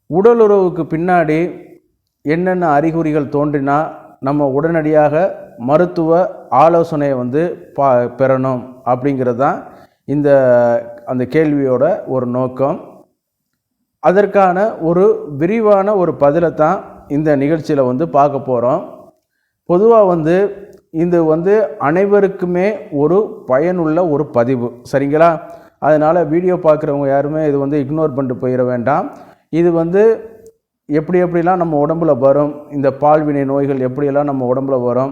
உடலுறவுக்கு பின்னாடி என்னென்ன அறிகுறிகள் தோன்றினா நம்ம உடனடியாக மருத்துவ ஆலோசனையை வந்து பெறணும் அப்படிங்கிறது தான் அந்த கேள்வியோட ஒரு நோக்கம். அதற்கான ஒரு விரிவான ஒரு பதிலை தான் இந்த நிகழ்ச்சியில் வந்து பார்க்க போகிறோம். பொதுவாக இது அனைவருக்குமே ஒரு பயனுள்ள ஒரு பதிவு, சரிங்களா? அதனால் வீடியோ பார்க்குறவங்க யாருமே இது இக்னோர் பண்ணிட்டு போயிட வேண்டாம். இது எப்படிலாம் நம்ம உடம்புல வரும், இந்த பால்வினை நோய்கள் எப்படியெல்லாம் நம்ம உடம்புல வரும்,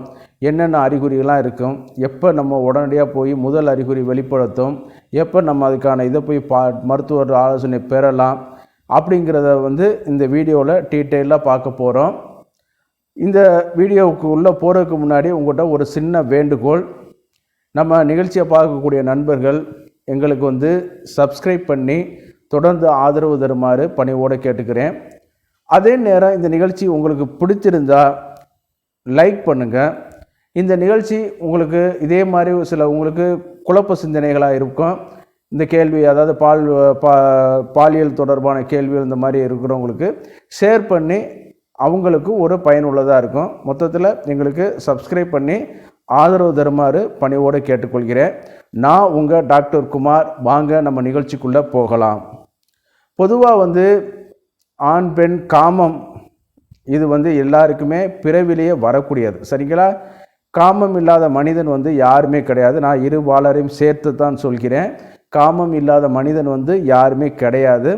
என்னென்ன அறிகுறிகள்லாம் இருக்கும், எப்போ நம்ம உடனடியாக போய் முதல் அறிகுறி வெளிப்படுத்தும், எப்போ நம்ம அதுக்கான இதை போய் மருத்துவர் ஆலோசனை பெறலாம் அப்படிங்கிறத இந்த வீடியோவில் டீட்டெயிலாக பார்க்க போகிறோம். இந்த வீடியோவுக்கு உள்ளே போகிறதுக்கு முன்னாடி உங்கள்கிட்ட ஒரு சின்ன வேண்டுகோள். நம்ம நிகழ்ச்சியை பார்க்கக்கூடிய நண்பர்கள் எங்களுக்கு சப்ஸ்கிரைப் பண்ணி தொடர்ந்து ஆதரவு தருமாறு பணிவோடு கேட்டுக்கிறேன். அதே நேரம் இந்த நிகழ்ச்சி உங்களுக்கு பிடிச்சிருந்தால் லைக் பண்ணுங்கள். இந்த நிகழ்ச்சி உங்களுக்கு இதே மாதிரி உங்களுக்கு குழப்ப சிந்தனைகளாக இருக்கும். இந்த கேள்வி, அதாவது பாலியல் தொடர்பான கேள்விகள் இந்த மாதிரி இருக்கிறவங்களுக்கு ஷேர் பண்ணி அவங்களுக்கு ஒரு பயனுள்ளதாக இருக்கும். மொத்தத்தில் எங்களுக்கு சப்ஸ்கிரைப் பண்ணி ஆதரவு தருமாறு பணிவோடு கேட்டுக்கொள்கிறேன். நான் உங்கள் டாக்டர் குமார். வாங்க நம்ம நிகழ்ச்சிக்குள்ளே போகலாம். பொதுவாக ஆண் பெண் காமம் இது எல்லாருக்குமே பிறவிலேயே வரக்கூடியது, சரிங்களா? காமம் இல்லாத மனிதன் யாருமே கிடையாது. நான் இரு பாலரையும் சேர்த்து தான் சொல்கிறேன். காமம் இல்லாத மனிதன் யாருமே கிடையாது.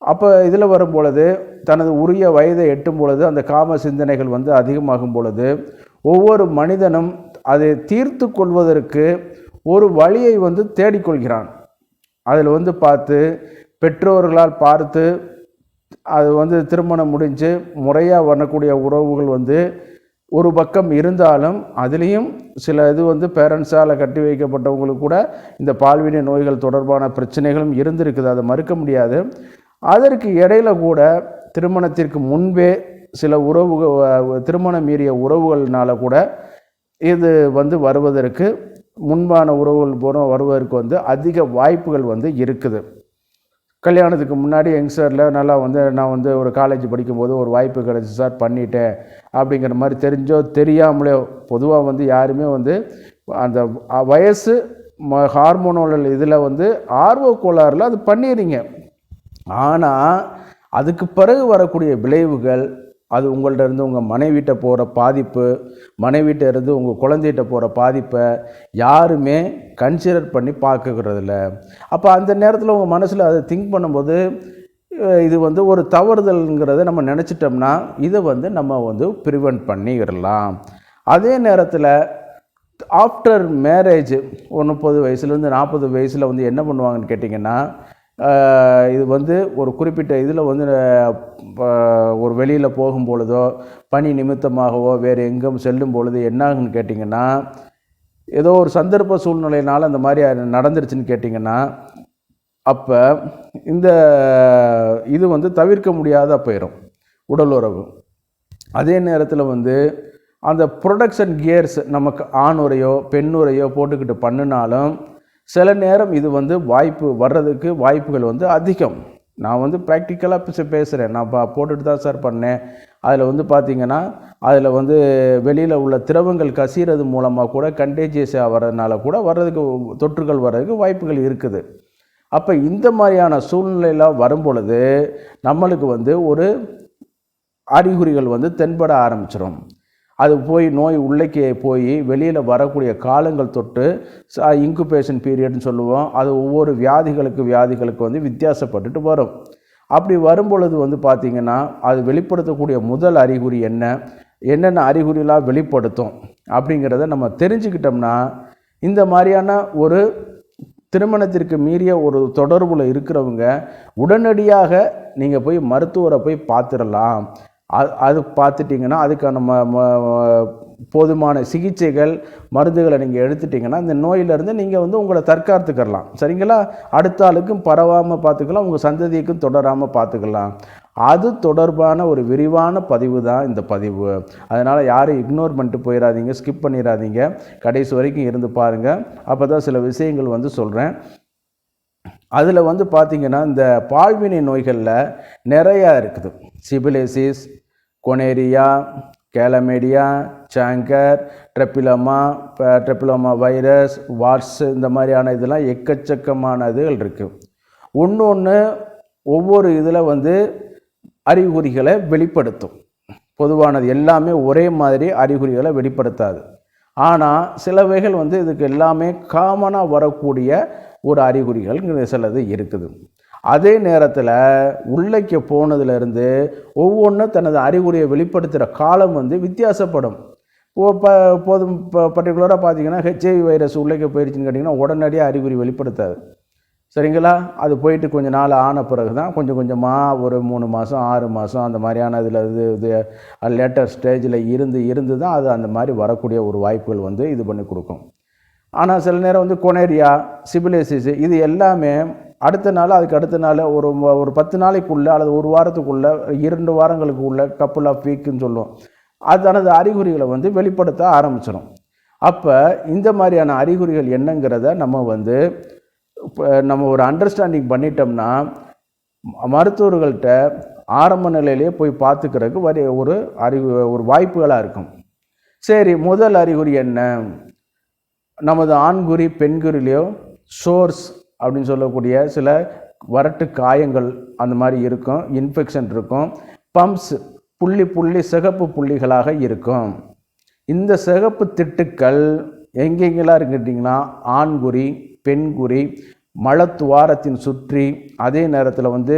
அப்போ இதில் வரும் பொழுது, தனது உரிய வயதை எட்டும் பொழுது அந்த காம சிந்தனைகள் அதிகமாகும் பொழுது ஒவ்வொரு மனிதனும் அதை தீர்த்து கொள்வதற்கு ஒரு வழியை தேடிக்கொள்கிறான். அதில் பார்த்து பெற்றோர்களால் பார்த்து அது திருமணம் முடிஞ்சு முறையாக வரக்கூடிய உறவுகள் ஒரு பக்கம் இருந்தாலும் அதுலேயும் சில இது பேரண்ட்ஸால் கட்டி வைக்கப்பட்டவங்களுக்கு கூட இந்த பால்வினை நோய்கள் தொடர்பான பிரச்சனைகளும் இருந்திருக்குது, அதை மறுக்க முடியாது. அதற்கு இடையில கூட திருமணத்திற்கு முன்பே சில திருமணம் மீறிய உறவுகள்னால கூட இது வருவதற்கு முன்பான உறவுகள் வருவதற்கு அதிக வாய்ப்புகள் இருக்குது. கல்யாணத்துக்கு முன்னாடி யங்ஸ்டரில் நல்லா நான் ஒரு காலேஜ் படிக்கும்போது ஒரு வாய்ப்பு கிடச்சி சார் பண்ணிட்டேன் அப்படிங்கிற மாதிரி தெரிஞ்சோ தெரியாமலே பொதுவாக யாருமே அந்த வயசு ஹார்மோனல் இதில் ஆர்வ கோளாறில் அது பண்ணிடுறீங்க. ஆனால் அதுக்கு பிறகு வரக்கூடிய விளைவுகள், அது உங்கள்கிட்ட இருந்து உங்கள் மனைவிட்ட போகிற பாதிப்பு, மனைவிட்ட இருந்து உங்கள் குழந்தைகிட்ட போகிற பாதிப்பை யாருமே கன்சிடர் பண்ணி பார்க்கறதில்ல. அப்போ அந்த நேரத்தில் உங்கள் மனசில் அதை திங்க் பண்ணும்போது இது ஒரு தவறுதல்ங்கிறத நம்ம நினச்சிட்டோம்னா இதை நம்ம ப்ரிவெண்ட் பண்ணிடலாம். அதே நேரத்தில் ஆஃப்டர் மேரேஜ் 30 வயசுலேருந்து 40 வயசில் என்ன பண்ணுவாங்கன்னு கேட்டிங்கன்னா, இது ஒரு குறிப்பிட்ட இதில் ஒரு வெளியில் போகும் பொழுதோ பணி நிமித்தமாகவோ வேறு எங்கும் செல்லும் பொழுது என்னாகுன்னு கேட்டிங்கன்னா, ஏதோ ஒரு சந்தர்ப்ப சூழ்நிலையினால் அந்த மாதிரி நடந்துருச்சுன்னு கேட்டிங்கன்னா, அப்போ இந்த இது தவிர்க்க முடியாத போயிடும் உடல் உறவு. அதே நேரத்தில் அந்த ப்ரொடக்ஷன் கியர்ஸ் நமக்கு ஆண் உரையோ பெண் உரையோ போட்டுக்கிட்டு பண்ணினாலும் சில நேரம் இது வாய்ப்பு வர்றதுக்கு வாய்ப்புகள் அதிகம். நான் ப்ராக்டிக்கலாக பேசுகிறேன். நான் போட்டுட்டு தான் சார் பண்ணேன். அதில் பார்த்திங்கன்னா அதில் வெளியில் உள்ள திரவங்கள் கசிகிறது மூலமாக கூட கண்டேஜியஸாக வர்றதுனால கூட வர்றதுக்கு தொற்றுகள் வர்றதுக்கு வாய்ப்புகள் இருக்குது. அப்போ இந்த மாதிரியான சூழ்நிலையில் வரும்பொழுது நம்மளுக்கு ஒரு அறிகுறிகள் தென்பட ஆரம்பிச்சிடும். அது போய் நோய் உள்ளே போய் வெளியில் வரக்கூடிய காலங்கள் தொட்டு இன்குபேஷன் பீரியட்னு சொல்லுவோம். அது ஒவ்வொரு வியாதிகளுக்கு வித்தியாசப்பட்டுட்டு வரும். அப்படி வரும்பொழுது பார்த்திங்கன்னா அது வெளிப்படுத்தக்கூடிய முதல் அறிகுறி என்னென்ன அறிகுறிலாம் வெளிப்படுத்தும் அப்படிங்கிறத நம்ம தெரிஞ்சுக்கிட்டோம்னா இந்த மாதிரியான ஒரு திருமணத்திற்கு மீறிய ஒரு தொடர்பில் இருக்கிறவங்க உடனடியாக நீங்கள் போய் மருத்துவரை போய் பார்த்துடலாம். அது பார்த்துட்டிங்கன்னா அதுக்கான போதுமான சிகிச்சைகள் மருந்துகளை நீங்கள் எடுத்துட்டிங்கன்னா இந்த நோயிலேருந்து நீங்கள் உங்களை தற்காத்துக்கலாம், சரிங்களா? அடுத்த ஆளுக்கும் பரவாமல் பார்த்துக்கலாம், உங்கள் சந்ததிக்கும் தொடராமல் பார்த்துக்கலாம். அது தொடர்பான ஒரு விரிவான பதிவு தான் இந்த பதிவு. அதனால் யாரும் இக்னோர் பண்ணிட்டு போயிடாதீங்க, ஸ்கிப் பண்ணிடாதீங்க, கடைசி வரைக்கும் இருந்து பாருங்கள். அப்போ தான் சில விஷயங்கள் சொல்கிறேன். அதில் வந்து பார்த்திங்கன்னா இந்த பால்வினை நோய்களில் நிறையா இருக்குது. சிபிலிசிஸ், கொனேரியா, கேலமேடியா, சாங்கர், ட்ரெப்பிலோமா வைரஸ், வாட்ஸ், இந்த மாதிரியான இதெல்லாம் எக்கச்சக்கமான இதுகள் இருக்குது. ஒன்று ஒவ்வொரு இதில் வந்து அறிகுறிகளை வெளிப்படுத்தும். பொதுவானது எல்லாமே ஒரே மாதிரி அறிகுறிகளை வெளிப்படுத்தாது. ஆனால் சிலவைகள் வந்து இதுக்கு எல்லாமே காமனாக வரக்கூடிய ஒரு அறிகுறிகள் சிலது இருக்குது. அதே நேரத்தில் உள்ளைக்கு போனதுலேருந்து ஒவ்வொன்றும் தனது அறிகுறியை வெளிப்படுத்துகிற காலம் வந்து வித்தியாசப்படும். போதும் பர்டிகுலராக பார்த்தீங்கன்னா ஹெச்ஐவி வைரஸ் உள்ளைக்கு போயிடுச்சுன்னு கேட்டிங்கன்னா உடனடியாக அறிகுறி வெளிப்படுத்தாது. சரிங்களா? அது போயிட்டு கொஞ்சம் நாள் ஆன பிறகு தான் கொஞ்சம் கொஞ்சமாக ஒரு 3 மாதம் 6 மாதம் அந்த மாதிரியான இதில் இது லேட்டர் ஸ்டேஜில் இருந்து தான் அது அந்த மாதிரி வரக்கூடிய ஒரு வாய்ப்புகள் வந்து இது பண்ணி கொடுக்கும். ஆனால் சில நேரம் வந்து கொனேரியா, சிபிலிசிஸ் இது எல்லாமே அடுத்த நாள் அதுக்கு அடுத்த நாள் ஒரு 10 நாளைக்குள்ளே அல்லது ஒரு வாரத்துக்குள்ளே 2 வாரங்களுக்குள்ளே கப்புள் ஆஃப் வீக்குன்னு சொல்லுவோம். அதனது அறிகுறிகளை வந்து வெளிப்படுத்த ஆரம்பிச்சிடும். அப்போ இந்த மாதிரியான அறிகுறிகள் என்னங்கிறத நம்ம ஒரு அண்டர்ஸ்டாண்டிங் பண்ணிட்டோம்னா மருத்துவர்கள்ட்ட ஆரம்ப நிலையிலே போய் பார்த்துக்கிறதுக்கு ஒரு வாய்ப்புகளாக இருக்கும். சரி, முதல் அறிகுறி என்ன? நமது ஆண்குறி பெண்குறிலையோ சோர்ஸ் அப்படின்னு சொல்லக்கூடிய சில வறட்டு காயங்கள் அந்த மாதிரி இருக்கும், இன்ஃபெக்ஷன் இருக்கும், பம்ப்ஸ் புள்ளி சிகப்பு புள்ளிகளாக இருக்கும். இந்த சிகப்பு திட்டுக்கள் எங்கெங்கெல்லாம் இருக்குட்டிங்கன்னா ஆண்குறி, பெண்குறி, மலத்துவாரத்தின் சுற்றி, அதே நேரத்தில் வந்து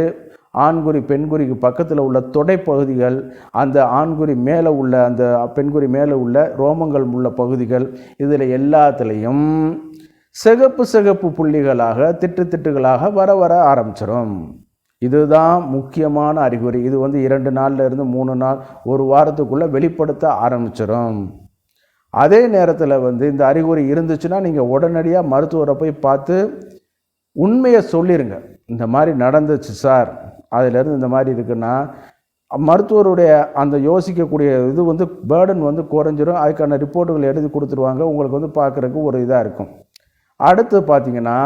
ஆண்குறி பெண்குறிக்கு பக்கத்தில் உள்ள தொடைப்பகுதிகள், அந்த ஆண்குறி மேலே உள்ள அந்த பெண்குறி மேலே உள்ள ரோமங்கள் உள்ள பகுதிகள், இதில் எல்லாத்துலேயும் சிகப்பு புள்ளிகளாக திட்டுகளாக வர ஆரம்பிச்சிடும். இதுதான் முக்கியமான அறிகுறி. இது வந்து 2 நாள்ல இருந்து 3 நாள், ஒரு வாரத்துக்குள்ளே வெளிப்படுத்த ஆரம்பிச்சிடும். அதே நேரத்தில் வந்து இந்த அறிகுறி இருந்துச்சுன்னா நீங்கள் உடனடியாக மருத்துவரை போய் பார்த்து உண்மையை சொல்லிடுங்க. இந்த மாதிரி நடந்துச்சு சார், அதிலேருந்து இந்த மாதிரி இருக்குன்னா மருத்துவருடைய அந்த யோசிக்கக்கூடிய இது வந்து பேர்டன் வந்து குறைஞ்சிரும். அதுக்கான ரிப்போர்ட்டுகள் எழுதி கொடுத்துருவாங்க. உங்களுக்கு வந்து பார்க்குறதுக்கு ஒரு இதாக இருக்கும். அடுத்து பார்த்தீங்கன்னா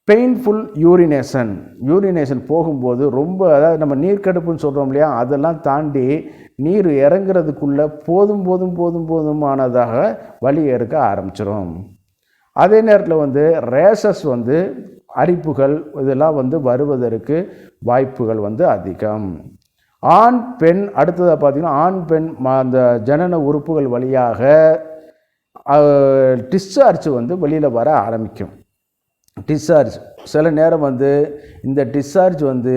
பெயின்ஃபுல் யூரினேஷன் போகும்போது ரொம்ப, அதாவது நம்ம நீர்க்கடுப்புன்னு சொல்கிறோம் இல்லையா, அதெல்லாம் தாண்டி நீர் இறங்குறதுக்குள்ளே போதுமானதாக வலி எடுக்க ஆரம்பிச்சிடும். அதே நேரத்தில் வந்து ரேஷஸ் வந்து அரிப்புகள் இதெல்லாம் வந்து வருவதற்கு வாய்ப்புகள் வந்து அதிகம். ஆண் பெண் அடுத்ததாக பார்த்திங்கன்னா ஆண் பெண் அந்த ஜனன உறுப்புகள் வழியாக டிஸ்சார்ஜ் வந்து வெளியில் வர ஆரம்பிக்கும். டிஸ்சார்ஜ் சில நேரம் வந்து இந்த டிஸ்சார்ஜ் வந்து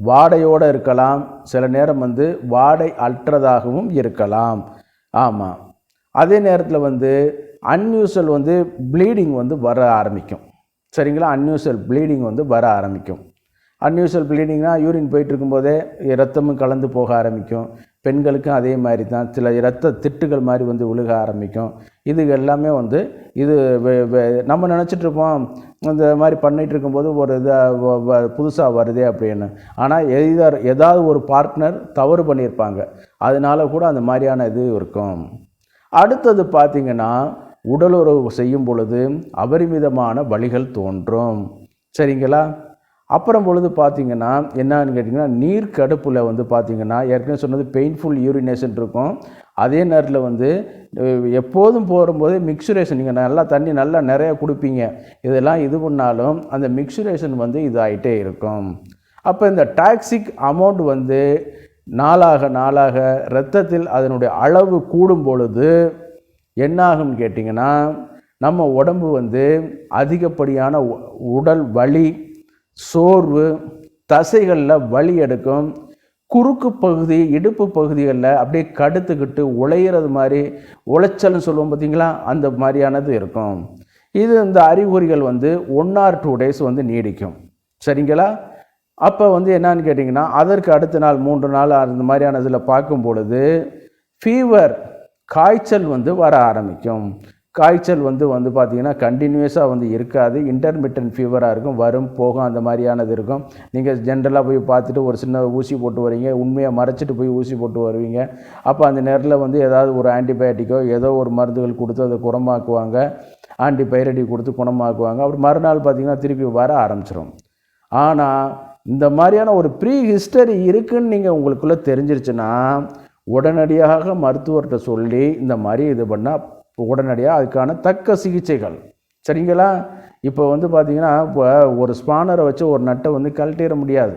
வாடையோடு இருக்கலாம், சில நேரம் வந்து வாடை அற்றதாகவும் இருக்கலாம். ஆமாம். அதே நேரத்தில் வந்து அன்யூஷுவல் வந்து ப்ளீடிங் வந்து வர ஆரம்பிக்கும். சரிங்களா? அன்யூஷுவல் ப்ளீடிங் வந்து வர ஆரம்பிக்கும். அன்யூஷுவல் ப்ளீடிங்னா யூரின் போயிட்டு இருக்கும்போதே இரத்தமும் கலந்து போக ஆரம்பிக்கும். பெண்களுக்கும் அதே மாதிரி தான் சில இரத்த திட்டுகள் மாதிரி வந்து விழுக ஆரம்பிக்கும். இது எல்லாமே வந்து இது நம்ம நினச்சிட்ருப்போம் இந்த மாதிரி பண்ணிகிட்டு இருக்கும்போது ஒரு இதாக புதுசாக வருதே அப்படின்னு. ஆனால் ஏதாவது ஒரு பார்ட்னர் தவறு பண்ணியிருப்பாங்க, அதனால கூட அந்த மாதிரியான இது இருக்கும். அடுத்தது பார்த்திங்கன்னா உடலுறவு செய்யும் பொழுது அபரிமிதமான வலிகள் தோன்றும். சரிங்களா? அப்புறம் பொழுது பார்த்திங்கன்னா என்னன்னு கேட்டிங்கன்னா நீர்க்கடுப்பில் வந்து பார்த்திங்கன்னா ஏற்கனவே சொன்னது பெயின்ஃபுல் யூரினேஷன் இருக்கும். அதே நேரத்தில் வந்து எப்போதும் போகும்போது மிக்சுரேஷன், நீங்கள் நல்லா தண்ணி நல்லா நிறையா குடிப்பீங்க, இதெல்லாம் இது பண்ணாலும் அந்த மிக்சுரேஷன் வந்து இதாகிட்டே இருக்கும். அப்போ இந்த டாக்ஸிக் அமௌண்ட் வந்து நாளாக இரத்தத்தில் அதனுடைய அளவு கூடும் பொழுது என்னாகும் கேட்டிங்கன்னா நம்ம உடம்பு வந்து அதிகப்படியான உடல் வலி, சோர்வு, தசைகளில் வலி எடுக்கும், குறுக்கு பகுதி இடுப்பு பகுதிகளில் அப்படியே கடுத்துக்கிட்டு உழையிறது மாதிரி உளைச்சல்னு சொல்லுவோம் பார்த்தீங்களா, அந்த மாதிரியானது இருக்கும். இது இந்த அறிகுறிகள் வந்து 1 or 2 days வந்து நீடிக்கும். சரிங்களா? அப்போ வந்து என்னன்னு கேட்டிங்கன்னா அதற்கு அடுத்த நாள் 3 நாள் அந்த மாதிரியான இதில் பார்க்கும் பொழுது ஃபீவர், காய்ச்சல் வந்து வர ஆரம்பிக்கும். காய்ச்சல் வந்து பார்த்திங்கன்னா கண்டினியூஸாக வந்து இருக்காது, இன்டர்மிட்டன்ட் ஃபீவராக இருக்கும், வரும் போகும் அந்த மாதிரியானது இருக்கும். நீங்கள் ஜென்ரலாக போய் பார்த்துட்டு ஒரு சின்ன ஊசி போட்டு வரீங்க, உண்மையாக மறைச்சிட்டு போய் ஊசி போட்டு வருவீங்க. அப்போ அந்த நேரத்தில் வந்து ஏதாவது ஒரு ஆன்டிபயோட்டிக்கோ ஏதோ ஒரு மருந்துகள் கொடுத்து அதை குணமாக்குவாங்க. ஆன்டிபயோட்டிக் கொடுத்து குணமாக்குவாங்க. அப்படி மறுநாள் பார்த்திங்கன்னா திருப்பி வர ஆரம்பிச்சிடும். ஆனால் இந்த மாதிரியான ஒரு ப்ரீ ஹிஸ்டரி இருக்குதுன்னு நீங்கள் உங்களுக்குள்ளே தெரிஞ்சிருச்சுன்னா உடனடியாக மருத்துவர்கிட்ட சொல்லி இந்த மாதிரி இது பண்ணால் உடனடியாக அதுக்கான தக்க சிகிச்சைகள். சரிங்களா? இப்போ வந்து பார்த்திங்கன்னா இப்போ ஒரு ஸ்பானரை வச்சு ஒரு நட்டை வந்து கழட்டிட முடியாது.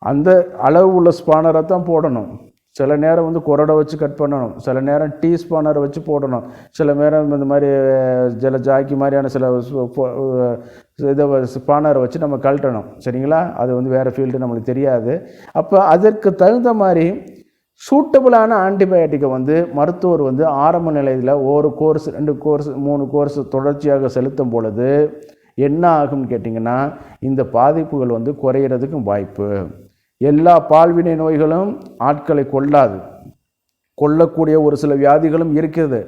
அந்த அளவு உள்ள ஸ்பானரை தான் போடணும். சில நேரம் வந்து குரடை வச்சு கட் பண்ணணும், சில நேரம் டீ ஸ்பானரை வச்சு போடணும், சில நேரம் இந்த மாதிரி சில ஜாக்கி மாதிரியான சில இதை ஸ்பானரை வச்சு நம்ம கழட்டணும். சரிங்களா? அது வந்து வேறு ஃபீல்டு, நம்மளுக்கு தெரியாது. அப்போ அதற்கு தகுந்த மாதிரி சூட்டபுளான ஆன்டிபயோட்டிக்கை வந்து மருத்துவர் வந்து ஆரம்ப நிலையில் ஒரு கோர்ஸ் 2 கோர்ஸ் 3 கோர்ஸ் தொடர்ச்சியாக செலுத்தும் பொழுது என்ன ஆகும்னு கேட்டிங்கன்னா இந்த பாதிப்புகள் வந்து குறையிறதுக்கும் வாய்ப்பு. எல்லா பால்வினை நோய்களும் ஆட்களை கொல்லக்கூடிய ஒரு சில வியாதிகளும் இருக்குது.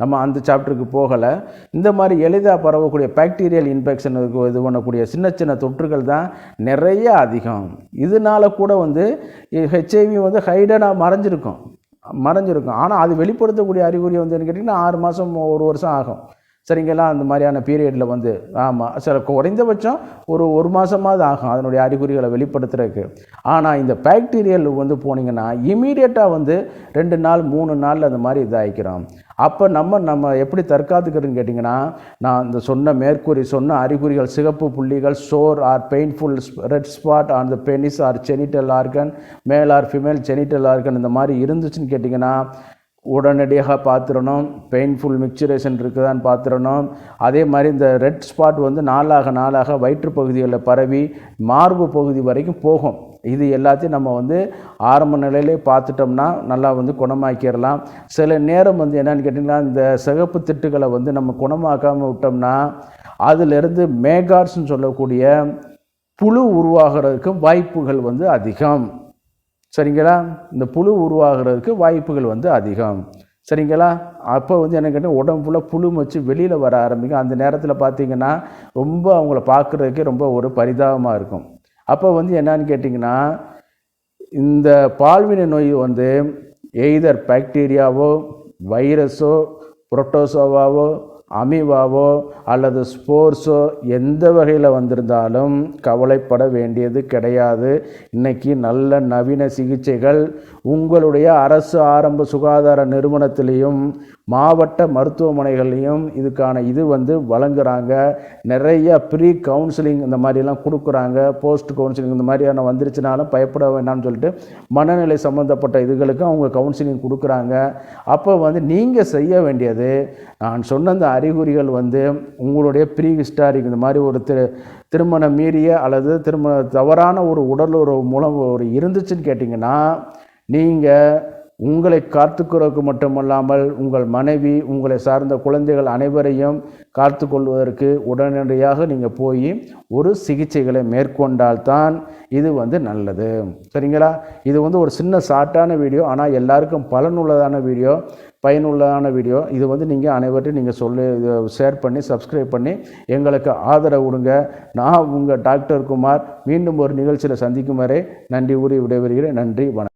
நம்ம அந்த சாப்டருக்கு போகலை. இந்த மாதிரி எளிதாக பரவக்கூடிய பாக்டீரியல் இன்ஃபெக்ஷனுக்கு இது பண்ணக்கூடிய சின்ன சின்ன தொற்றுகள் தான் நிறைய அதிகம். இதனால கூட வந்து ஹெச்ஐவி வந்து ஹைடனாக மறைஞ்சிருக்கும். ஆனால் அது வெளிப்படுத்தக்கூடிய அறிகுறி வந்து என்ன கேட்டிங்கன்னா 6 மாதம் 1 வருஷம் ஆகும். சரிங்களா? அந்த மாதிரியான பீரியடில் வந்து ஆமாம் சில குறைந்தபட்சம் ஒரு மாதமாவது ஆகும் அதனுடைய அறிகுறிகளை வெளிப்படுத்துறதுக்கு. ஆனால் இந்த பாக்டீரியல் வந்து போனீங்கன்னா இமீடியட்டாக வந்து 2 நாள் 3 நாளில் அந்த மாதிரி இதாகிக்கிறோம். அப்போ நம்ம எப்படி தற்காத்துக்கிறதுன்னு கேட்டிங்கன்னா நான் இந்த மேற்கூறி சொன்ன அறிகுறிகள் சிகப்பு புள்ளிகள், sore or painful red spot on the penis or genital organ, male or female genital organ இந்த மாதிரி இருந்துச்சுன்னு கேட்டிங்கன்னா உடனடியாக பார்த்துடணும். பெயின்ஃபுல் மிக்சுரேஷன் இருக்குதான்னு பார்த்துடணும். அதே மாதிரி இந்த ரெட் ஸ்பாட் வந்து நாளாக வயிற்று பகுதிகளில் பரவி மார்பு பகுதி வரைக்கும் போகும். இது எல்லாத்தையும் நம்ம வந்து ஆரம்ப நிலையிலே பார்த்துட்டோம்னா நல்லா வந்து குணமாக்கிடலாம். சில நேரம் வந்து என்னென்னு கேட்டிங்கன்னா இந்த சிகப்பு திட்டுகளை வந்து நம்ம குணமாக்காமல் விட்டோம்னா அதிலிருந்து மேகார்ட்ஸ்ன்னு சொல்லக்கூடிய புழு உருவாகிறதுக்கு வாய்ப்புகள் வந்து அதிகம். சரிங்களா? இந்த புழு உருவாகிறதுக்கு வாய்ப்புகள் வந்து அதிகம். சரிங்களா? அப்போ வந்து என்ன கேட்டால் உடம்புல புழு வச்சு வெளியில் வர ஆரம்பிக்கும். அந்த நேரத்தில் பார்த்திங்கன்னா ரொம்ப அவங்கள பார்க்குறதுக்கே ரொம்ப ஒரு பரிதாபமாக இருக்கும். அப்போ வந்து என்னன்னு கேட்டிங்கன்னா இந்த பால்வினை நோய் வந்து எய்தர் பாக்டீரியாவோ வைரஸோ புரோட்டோசோவாவோ அமீபாவோ அல்லது ஸ்போர்ஸோ எந்த வகையில் வந்திருந்தாலும் கவலைப்பட வேண்டியது கிடையாது. இன்றைக்கி நல்ல நவீன சிகிச்சைகள் உங்களுடைய அரசு ஆரம்ப சுகாதார நிறுவனத்திலையும் மாவட்ட மருத்துவமனைகள்லையும் இதுக்கான இது வந்து வழங்குறாங்க. நிறைய ப்ரீ கவுன்சிலிங் இந்த மாதிரிலாம் கொடுக்குறாங்க. போஸ்ட் கவுன்சிலிங் இந்த மாதிரியான வந்துருச்சுனாலும் பயப்பட வேண்டாம்னு சொல்லிட்டு மனநிலை சம்மந்தப்பட்ட இதுகளுக்கும் அவங்க கவுன்சிலிங் கொடுக்குறாங்க. அப்போ வந்து நீங்கள் செய்ய வேண்டியது நான் சொன்ன அந்த அறிகுறிகள் வந்து உங்களுடைய ப்ரீ ஹிஸ்டாரிக் இந்த மாதிரி ஒரு திருமணம் மீறிய அல்லது தவறான ஒரு உடல் உறவு மூலம் ஒரு இருந்துச்சுன்னு கேட்டிங்கன்னா நீங்கள் உங்களை காத்துக்கிறதுக்கு மட்டுமல்லாமல் உங்கள் மனைவி உங்களை சார்ந்த குழந்தைகள் அனைவரையும் காத்து கொள்வதற்கு உடனடியாக நீங்கள் போய் ஒரு சிகிச்சைகளை மேற்கொண்டால்தான் இது வந்து நல்லது. சரிங்களா? இது வந்து ஒரு சின்ன ஷார்ட்டான வீடியோ, ஆனால் எல்லாருக்கும் பயனுள்ளதான வீடியோ. இது வந்து நீங்கள் அனைவரையும் நீங்கள் ஷேர் பண்ணி சப்ஸ்கிரைப் பண்ணி எங்களுக்கு ஆதரவு கொடுங்க. நான் உங்கள் டாக்டர் குமார் மீண்டும் ஒரு நிகழ்ச்சியில் சந்திக்கும் வரை நன்றி கூறி விடைபெறுகிறேன். நன்றி, வணக்கம்.